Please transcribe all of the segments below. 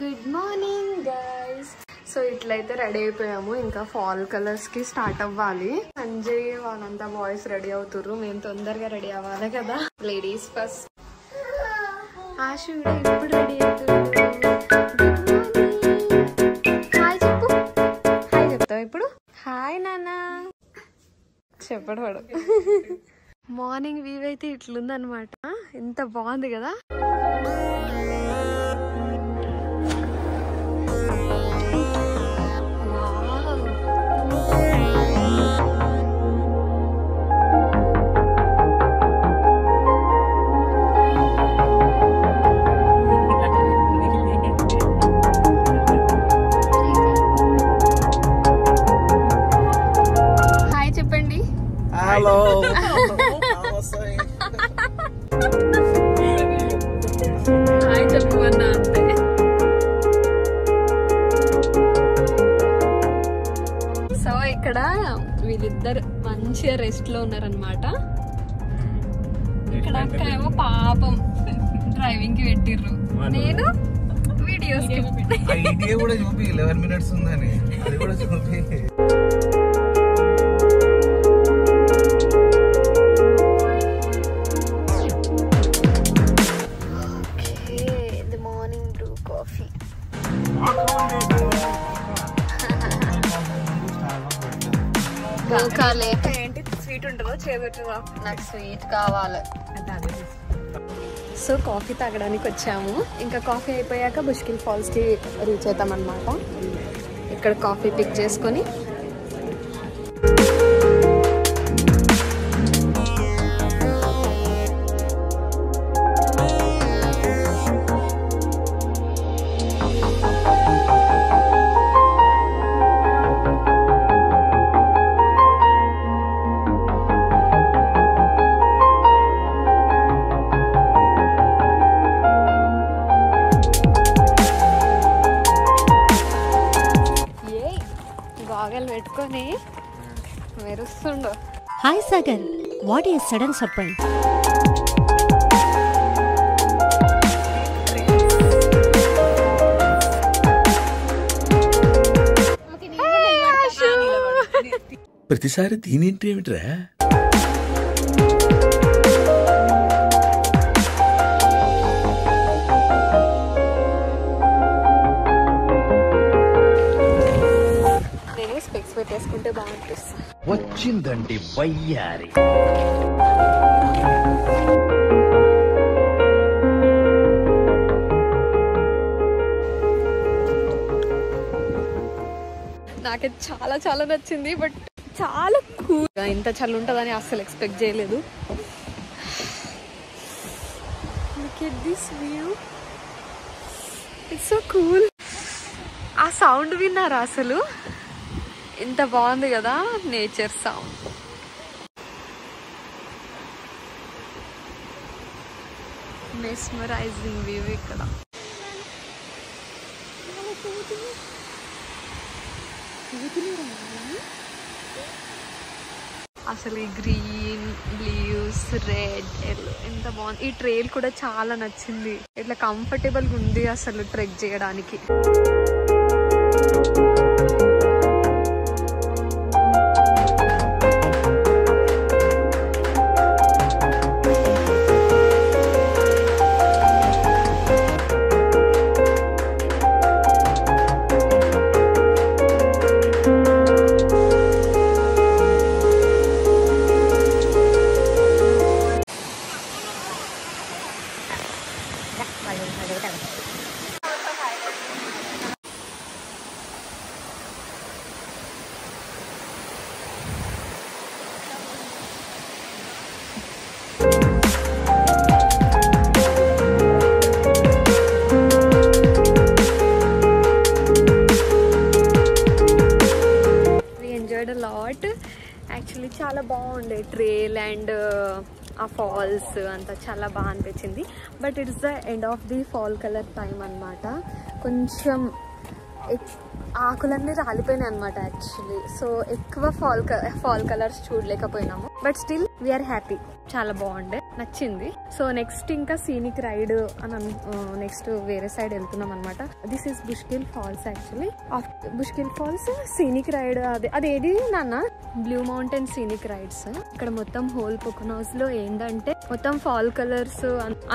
Good morning guys. So ఇట్లయితే ready అయిపోయాము. ఇంకా ఫాల్ కలర్స్ కి స్టార్ట్ అవ్వాలి. సంజయ్ వాళ్ళంతా బాయ్స్ రెడీ అవుతుర్రు. మేము తొందరగా రెడీ అవ్వాలి కదా. Ladies first. ఆశు ఇప్పుడు రెడీ అవుతుంది. హాయ్ చెప్పు. హాయ్ చెప్తావు ఇప్పుడు? హాయ్ నాన్న చెప్పడు వాడు. మార్నింగ్ వ్యూ అయితే ఇట్లుందనమాట. ఎంత బాగుంది కదా. హాయ్ చెప్పండి. హలో. హాయ్ చెప్పమన్నా అంతే. సో ఇక్కడ వీళ్ళిద్దరు మంచిగా రెస్ట్ లో ఉన్నారనమాట. ఇక్కడ అక్క ఏమో పాపం డ్రైవింగ్ కి పెట్టిర్రు. నేను వీడియోస్ కూడా చూపి 11 minutes ఉందని అది కూడా చూపి. Morning Bru coffee. ఏంటి స్వీట్ ఉంటుందో చేదుంటుందో? నాకు స్వీట్ కావాలి. సో కాఫీ తాగడానికి వచ్చాము. ఇంకా కాఫీ అయిపోయాక బుష్కిల్ ఫాల్స్ కి రీచ్ అవుతాం అనమాట. ఇక్కడ కాఫీ పిక్ చేసుకొని పెట్టుకొని మెరుస్తుండు. Hi Sagar, what is sudden surprise? ప్రతిసారి దీనింటి ఏమిట్రా? పెట్టేసుకుంటే బాగుంటుంది. వచ్చిందండి వయ్యారి. నాకైతే చాలా చాలా నచ్చింది. బట్ చాలా కూల్. ఇంత చలి ఉంటుందని అస్సలు ఎక్స్పెక్ట్ చేయలేదు. Look at this view. It's so cool. ఆ సౌండ్ విన్నారా అసలు? ఎంత బాగుంది కదా నేచర్ సౌండ్. మెస్మరైజింగ్ వ్యూ ఇక్కడ. అసలు ఈ గ్రీన్ లీవ్స్, రెడ్, ఎల్లో ఎంత బాగుంది. ఈ ట్రైల్ కూడా చాలా నచ్చింది. ఇట్లా కంఫర్టబుల్గా ఉంది అసలు ట్రెక్ చేయడానికి. యాక్చువల్లీ చాలా బాగుండే ట్రైల్ అండ్ ఆ ఫాల్స్ అంతా చాలా బాగా అనిపించింది. But it's the end of the fall colour time అనమాట. కొంచెం ఆకులన్నీ రాలిపోయినాయి అనమాట యాక్చువల్లీ. సో ఎక్కువ ఫాల్ కలర్స్ చూడలేకపోయినాము. But still we're happy. చాలా బాగుండే, నచ్చింది. సో నెక్స్ట్ ఇంకా సీనిక్ రైడ్ అని నెక్స్ట్ వేరే సైడ్ వెళ్తున్నాం అనమాట. This is Bushkill Falls actually. Bushkill Falls scenic ride అదేది నాన్న బ్లూ మౌంటైన్ సీనిక్ రైడ్స్. ఇక్కడ మొత్తం హోల్ పొకనోస్ లో ఏంటంటే మొత్తం ఫాల్ కలర్స్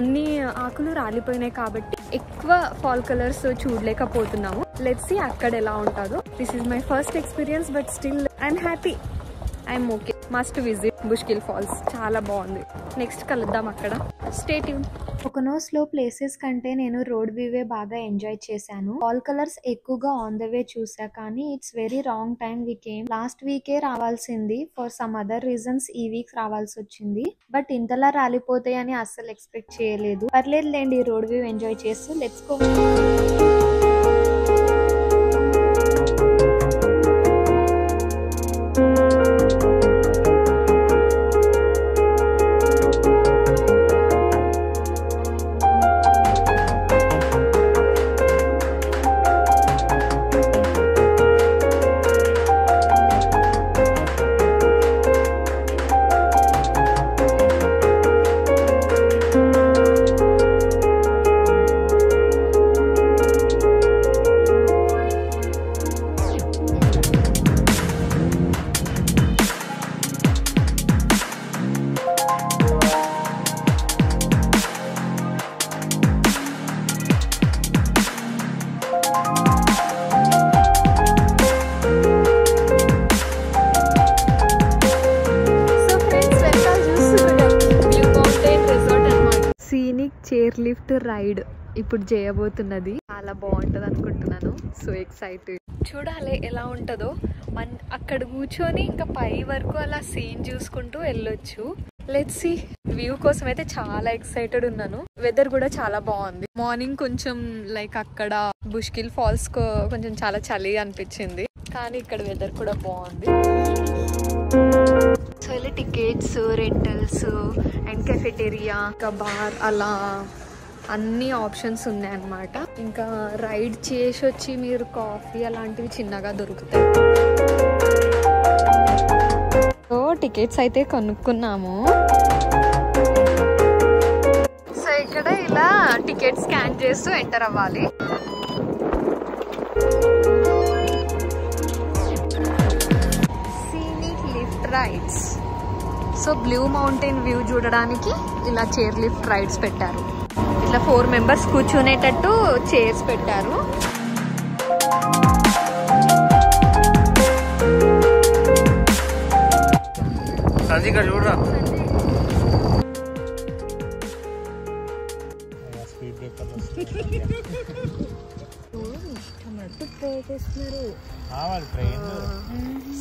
అన్ని ఆకులు రాలిపోయినాయి కాబట్టి ఎక్కువ ఫాల్ కలర్స్ చూడలేకపోతున్నాము. లెట్స్ సీ అక్కడ ఎలా ఉంటుందో. This is my first experience but still I'm happy. I'm okay. Must visit Bushkill Falls. చాలా బాగుంది. నెక్స్ట్ కలుద్దాం అక్కడ. Stay tune. పొకనోస్ లో ప్లేసెస్ కంటే నేను రోడ్ వ్యూవే బాగా ఎంజాయ్ చేశాను. ఫాల్ కలర్స్ ఎక్కువగా ఆన్ ద వే చూసా, కానీ it's very wrong time we came. Last వీకే రావాల్సింది. ఫర్ సమ్ అదర్ రీజన్స్ ఈ వీక్ రావాల్సి వచ్చింది. బట్ ఇంతలా రాలిపోతాయని అస్సలు ఎక్స్పెక్ట్ చేయలేదు. పర్లేదులేండి, రోడ్ వ్యూ ఎంజాయ్ చేస్తూ let's go. Chair lift ride ఇప్పుడు చేయబోతున్నది. చాలా బాగుంటది అనుకుంటున్నాను. So excited. చూడాలి ఎలా ఉంటుందో. అక్కడ కూర్చొని ఇంకా పై వరకు అలా సీన్ చూసుకుంటూ వెళ్ళొచ్చు. Let's see. వ్యూ కోసం అయితే చాలా ఎక్సైటెడ్ ఉన్నాను. వెదర్ కూడా చాలా బాగుంది. మార్నింగ్ కొంచెం లైక్ అక్కడ బుష్కిల్ ఫాల్స్ కొంచెం చాలా చలి అనిపించింది, కానీ ఇక్కడ వెదర్ కూడా బాగుంది. సో ఇలా టికెట్స్, రెంటల్స్ అండ్ కెఫెటేరియా, ఇంకా బార్ అలా అన్ని ఆప్షన్స్ ఉన్నాయన్నమాట. ఇంకా రైడ్ చేసి వచ్చి మీరు కాఫీ అలాంటివి చిన్నగా దొరుకుతాయి. సో టికెట్స్ అయితే కొనుక్కున్నాము. సో ఇక్కడ ఇలా టికెట్ స్కాన్ చేస్తూ ఎంటర్ అవ్వాలి. Scenic lift rides. So blue mountain view చూడడానికి ఇలా చైర్ లిఫ్ట్ రైడ్స్ పెట్టారు. ఇట్లా 4 మెంబర్స్ కూర్చునేటట్టు చైర్స్ పెట్టారు. చూడరా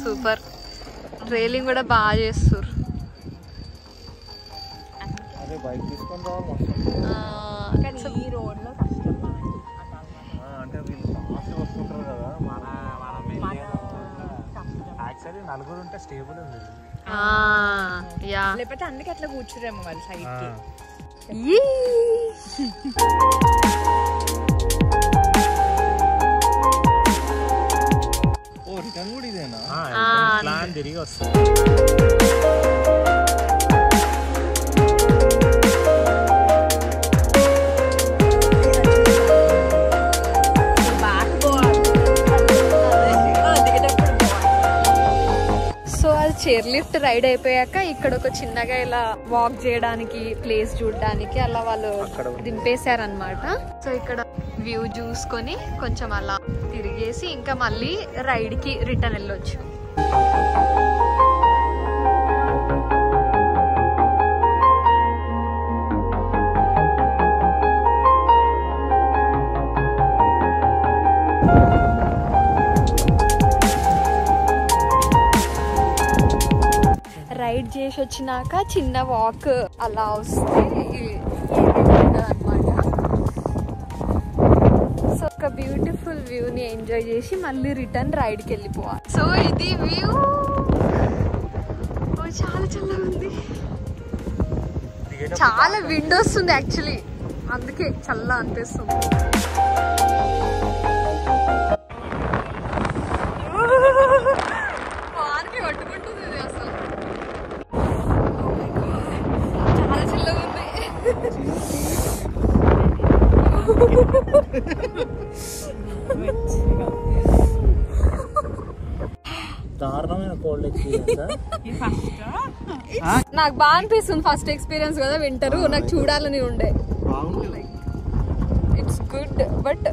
సూపర్. ట్రైలింగ్ కూడా బాగా చేస్తారు. బైక్ తీసుకొని ఈ రోడ్ లో కష్టం అంటే వీళ్ళు ఫాస్ట్ వస్తుంటారు కదా. యాక్చువల్లీ నలుగురు ఉంటే స్టేబుల్ ఉంది. లేకపోతే అందుకే అట్లా కూర్చురేమో వాళ్ళు సైడ్ కి. ఓ రిటర్న్ కూడా ఇదేనా? ప్లాన్ తిరిగి వస్తుంది. చైర్ లిఫ్ట్ రైడ్ అయిపోయాక ఇక్కడ ఒక చిన్నగా ఇలా వాక్ చేయడానికి ప్లేస్ చూడడానికి అలా వాళ్ళు దింపేశారనమాట. సో ఇక్కడ వ్యూ చూసుకొని కొంచెం అలా తిరిగేసి ఇంకా మళ్ళీ రైడ్ కి రిటర్న్ వెళ్ళొచ్చు. రైడ్ చేసి వచ్చినాక చిన్న వాక్ అలా వస్తే అనమాట. సో ఒక బ్యూటిఫుల్ వ్యూని ఎంజాయ్ చేసి మళ్ళీ రిటర్న్ రైడ్కి వెళ్ళిపోవాలి. సో ఇది వ్యూ. చాలా చల్లగా ఉంది. చాలా విండ్ వస్తుంది యాక్చువల్లీ, అందుకే చల్ల అనిపిస్తుంది. దారుణమైన కోల్డ్ ఎక్స్పీరియన్స్. నాకు బాగా అనిపిస్తుంది ఫస్ట్ ఎక్స్పీరియన్స్ కదా వింటర్, నాకు చూడాలని ఉండే. It's good but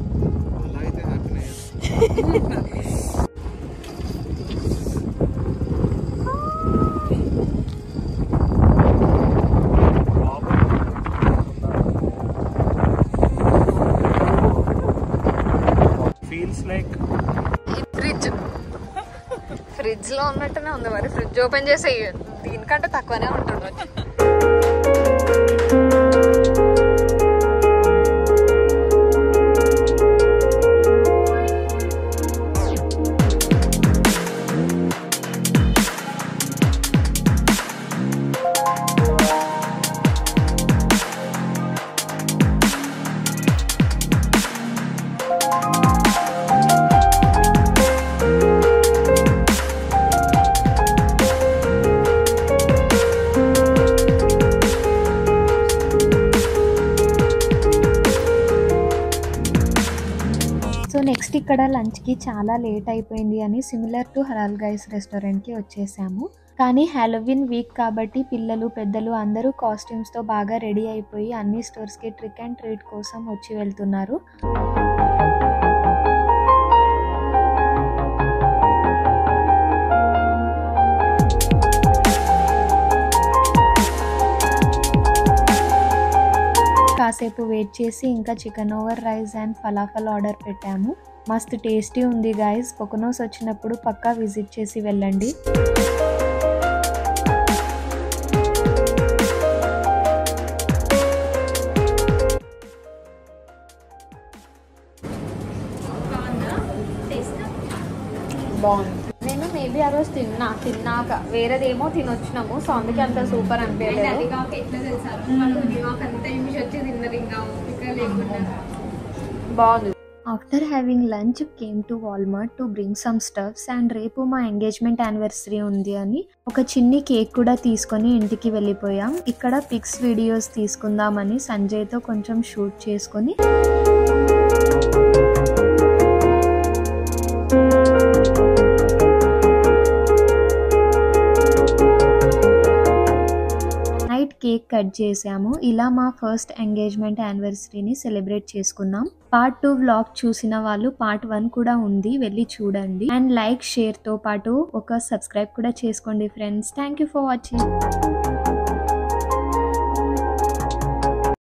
feels like fridge లో ఉన్నట్టునే ఉంది. మరి ఫ్రిడ్జ్ ఓపెన్ చేసి దీనికంటే తక్కువనే ఉంటుండొచ్చు. సో నెక్స్ట్ ఇక్కడ లంచ్కి చాలా లేట్ అయిపోయింది అని సిమిలర్ టు హలాల్ గైస్ రెస్టారెంట్కి వచ్చేసాము. కానీ హ్యాలోవిన్ వీక్ కాబట్టి పిల్లలు పెద్దలు అందరూ కాస్ట్యూమ్స్తో బాగా రెడీ అయిపోయి అన్ని స్టోర్స్కి ట్రిక్ అండ్ ట్రీట్ కోసం వచ్చి వెళ్తున్నారు. కాసేపు వెయిట్ చేసి ఇంకా chicken over rice and falafel order పెట్టాము. మస్తు టేస్టీ ఉంది గైస్. పొకనోస్ వచ్చినప్పుడు పక్కా విజిట్ చేసి వెళ్ళండి. బాగుంది. నేను మేబీ ఆ రోజు తిన్నాక వేరేదేమో తినొచ్చినాము, సో అందుకే అంత సూపర్ అనిపించలేదు. బాగుంది. After having lunch came to Walmart to bring some stuffs and రేపు మా ఎంగేజ్మెంట్ యానివర్సరీ ఉంది అని ఒక చిన్ని కేక్ కూడా తీసుకొని ఇంటికి వెళ్ళిపోయాం. ఇక్కడ పిక్స్ వీడియోస్ తీసుకుందామని సంజయ్తో కొంచెం షూట్ చేసుకొని నైట్ కేక్ కట్ చేసాము. ఇలా మా ఫస్ట్ ఎంగేజ్మెంట్ యానివర్సరీని సెలబ్రేట్ చేసుకున్నాం. పార్ట్ 2 వ్లాగ్ చూసిన వాళ్ళు పార్ట్ 1 కూడా ఉంది, వెళ్ళి చూడండి. అండ్ లైక్ షేర్ తో పాటు ఒక సబ్స్క్రైబ్ కూడా చేసుకోండి friends. Thank you for watching.